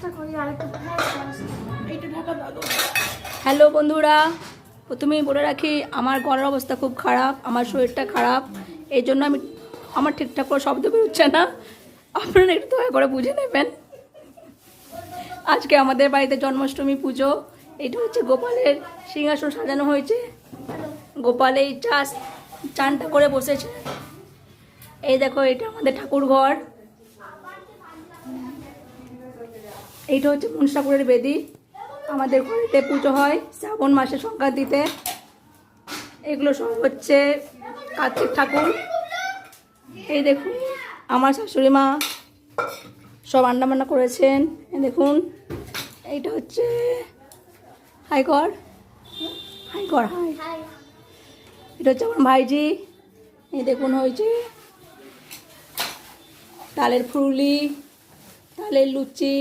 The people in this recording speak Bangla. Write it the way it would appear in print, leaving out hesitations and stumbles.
চেষ্টা করি আরেকটু। এইটা ঢাকা দাও। হ্যালো বন্ধুরা, প্রথমেই বলে রাখি আমার গলার অবস্থা খুব খারাপ, আমার শরীরটা খারাপ, এই জন্য আমার ঠিকঠাক করে শব্দ বেরোচ্ছে না, আপনারা একটু দয়া করে বুঝে নেবেন। আজকে আমাদের বাড়িতে জন্মাষ্টমী পুজো। এটা হচ্ছে গোপালের সিংহাসন সাজানো হয়েছে। গোপাল এই চানটা করে বসেছে। এই দেখো, এটা আমাদের ঠাকুর ঘর। এইটা হচ্ছে মনসা ঠাকুরের বেদি। আমাদের ঘরেতে পুজো হয় শ্রাবণ মাসে সংক্রান্তিতে। এগুলো সব হচ্ছে কার্তিক ঠাকুর। এই দেখুন, আমার শাশুড়ি মা সব রান্নাবান্না করেছেন। এই দেখুন, এইটা হচ্ছে হাই। এটা হচ্ছে আমার ভাইজি। এই দেখুন, হয়েছে তালের ফুরুলি, তালের লুচি,